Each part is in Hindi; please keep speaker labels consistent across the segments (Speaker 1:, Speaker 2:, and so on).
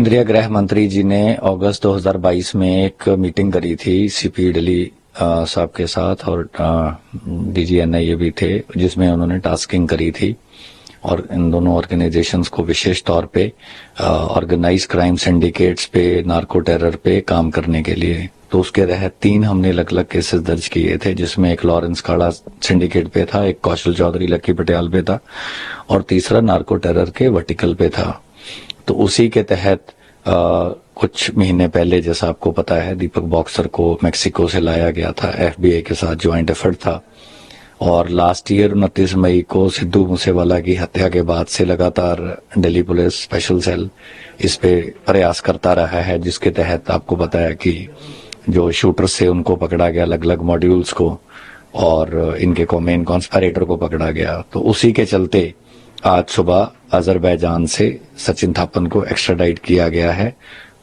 Speaker 1: केंद्रीय गृह मंत्री जी ने अगस्त 2022 में एक मीटिंग करी थी सीपी दिल्ली साहब के साथ और डीजी एनआईए भी थे, जिसमें उन्होंने टास्किंग करी थी और इन दोनों ऑर्गेनाइजेशंस को विशेष तौर पे ऑर्गेनाइज क्राइम सिंडिकेट्स पे, नार्को टेरर पे काम करने के लिए। तो उसके तहत 3 हमने अलग अलग केसेस दर्ज किए थे, जिसमें एक लॉरेंस खाड़ा सिंडिकेट पे था, एक कौशल चौधरी लक्की पटियाल पे था और तीसरा नार्को टेरर के वर्टिकल पे था। तो उसी के तहत कुछ महीने पहले, जैसा आपको पता है, दीपक बॉक्सर को मेक्सिको से लाया गया था। एफबीआई के साथ ज्वाइंट एफर्ट था और लास्ट ईयर 29 मई को सिद्धू मूसेवाला की हत्या के बाद से लगातार दिल्ली पुलिस स्पेशल सेल इस पे प्रयास करता रहा है, जिसके तहत आपको पता है कि जो शूटर्स से उनको पकड़ा गया, अलग अलग मॉड्यूल्स को, और इनके मेन कॉन्स्पिरेटर को पकड़ा गया। तो उसी के चलते आज सुबह अजरबैजान से सचिन थापन को एक्स्ट्राडाइट किया गया है,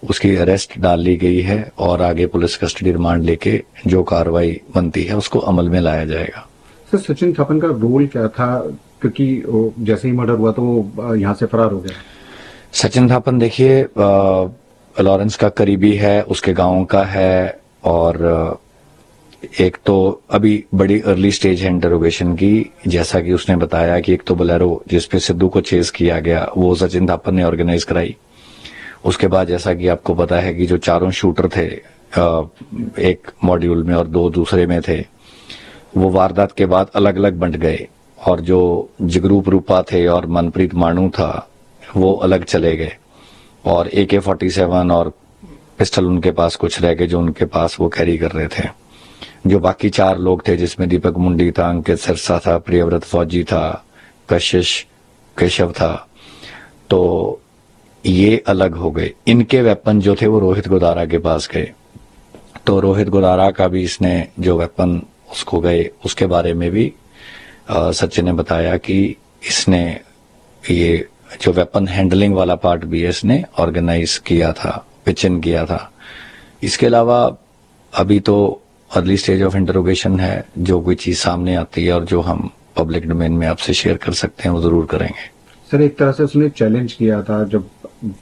Speaker 1: उसकी अरेस्ट डाल ली गई है और आगे पुलिस कस्टडी रिमांड लेके जो कार्रवाई बनती है उसको अमल में लाया जाएगा।
Speaker 2: सर, सचिन थापन का रोल क्या था, क्योंकि जैसे ही मर्डर हुआ तो वो यहाँ से फरार हो गया?
Speaker 1: सचिन थापन देखिए लॉरेंस का करीबी है, उसके गांव का है और एक तो अभी बड़ी अर्ली स्टेज है इंटरोगेशन की। जैसा कि उसने बताया कि एक तो बोलेरो जिसपे सिद्धू को चेस किया गया वो सचिन थापन ने ऑर्गेनाइज कराई। उसके बाद जैसा कि आपको पता है कि जो 4 शूटर थे एक मॉड्यूल में और 2 दूसरे में थे, वो वारदात के बाद अलग अलग बंट गए और जो जिगरूप रूपा थे और मनप्रीत मानू था वो अलग चले गए और AK-47 और पिस्टल उनके पास कुछ रह गए जो उनके पास वो कैरी कर रहे थे। जो बाकी 4 लोग थे, जिसमें दीपक मुंडी था, अंकित सिरसा था, प्रियव्रत फौजी था, कशिश केशव था, तो ये अलग हो गए। इनके वेपन जो थे वो रोहित गोदारा के पास गए। तो रोहित गोदारा का भी इसने जो वेपन उसको गए, उसके बारे में भी सचिन ने बताया कि इसने ये जो वेपन हैंडलिंग वाला पार्ट भी है इसने ऑर्गेनाइज किया था, पिच इन किया था। इसके अलावा अभी तो अर्ली स्टेज ऑफ इंटरोगेशन है, जो कोई चीज सामने आती है और जो हम पब्लिक डोमेन में आपसे शेयर कर सकते हैं वो जरूर करेंगे।
Speaker 2: सर, एक तरह से उसने चैलेंज किया था, जब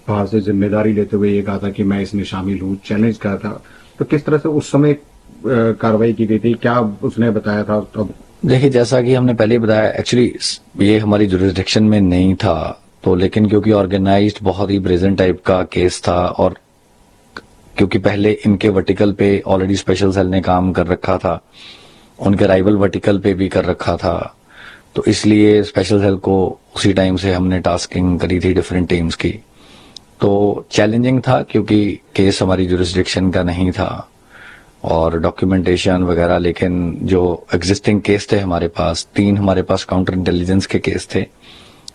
Speaker 2: बाहर से जिम्मेदारी लेते हुए ये कहा था कि मैं इसमें शामिल हूँ, चैलेंज कहा था, तो किस तरह से उस समय कार्रवाई की गई थी, क्या उसने बताया था? तो
Speaker 1: देखिए, जैसा कि हमने पहले बताया, एक्चुअली ये हमारी जुरिसडिक्शन में नहीं था, तो लेकिन क्योंकि ऑर्गेनाइज्ड बहुत ही ब्रेजेंट टाइप का केस था और क्योंकि पहले इनके वर्टिकल पे ऑलरेडी स्पेशल सेल ने काम कर रखा था, उनके राइवल वर्टिकल पे भी कर रखा था, तो इसलिए स्पेशल सेल को उसी टाइम से हमने टास्किंग करी थी डिफरेंट टीम्स की। तो चैलेंजिंग था क्योंकि केस हमारी जुरिसडिक्शन का नहीं था और डॉक्यूमेंटेशन वगैरह, लेकिन जो एग्जिस्टिंग केस थे हमारे पास, 3 हमारे पास काउंटर इंटेलिजेंस के केस थे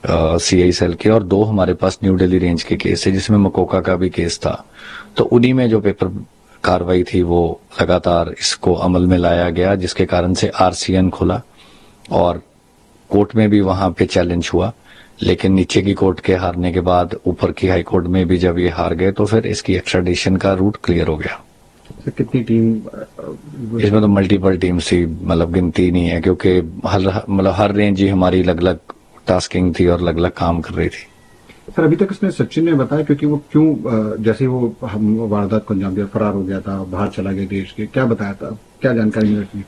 Speaker 1: CI सेल के और 2 हमारे पास न्यू दिल्ली रेंज के केस है, जिसमें मकोका का भी केस था। तो उन्हीं में जो पेपर कार्रवाई थी वो लगातार इसको अमल में लाया गया, जिसके कारण से RCN खुला और कोर्ट में भी वहां पे चैलेंज हुआ, लेकिन नीचे की कोर्ट के हारने के बाद ऊपर की हाई कोर्ट में भी जब ये हार गए तो फिर इसकी एक्स्ट्राडिशन का रूट क्लियर हो गया।
Speaker 2: सर, कितनी टीम?
Speaker 1: इसमें तो मल्टीपल टीम्स थी, मतलब गिनती नहीं है, क्योंकि हर रेंज ही हमारी अलग अलग टास्किंग थी और अलग अलग काम कर रही थी।
Speaker 2: सर, अभी तक इसने सचिन ने बताया क्योंकि वो क्यों, जैसे वो हम वारदात को अंजाम दिया, फरार हो गया था, बाहर चला गया देश के, क्या बताया था, क्या जानकारी मिली?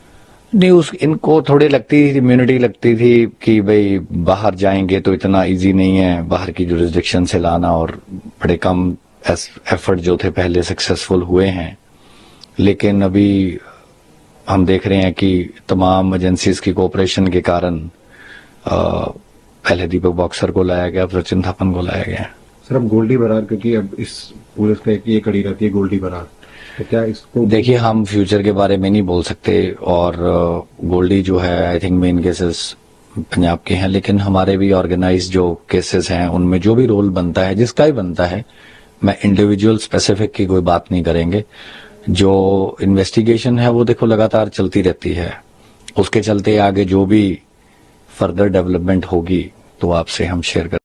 Speaker 1: नहीं, इनको थोड़ी लगती थी, इम्यूनिटी लगती थी कि भाई बाहर जाएंगे तो इतना इजी नहीं है बाहर की जुरिसडिक्शन से लाना, और बड़े कम एफर्ट जो थे पहले सक्सेसफुल हुए हैं। लेकिन अभी हम देख रहे हैं कि तमाम एजेंसीज की कोऑपरेशन के कारण पहले दीपक बॉक्सर को लाया गया, सचिन थापन को लाया गया।
Speaker 2: सर, अब गोल्डी बरार, क्योंकि अब इस पुलिस का ये कड़ी रहती है गोल्डी बरार, तो क्या इसको?
Speaker 1: देखिए, हम फ्यूचर के बारे में नहीं बोल सकते और गोल्डी जो है I think main cases Punjab के हैं, लेकिन हमारे भी ऑर्गेनाइज जो केसेस हैं उनमें जो भी रोल बनता है, जिसका ही बनता है, मैं इंडिविजुअल स्पेसिफिक की कोई बात नहीं करेंगे। जो इन्वेस्टिगेशन है वो देखो लगातार चलती रहती है, उसके चलते आगे जो भी फर्दर डेवलपमेंट होगी तो आपसे हम शेयर कर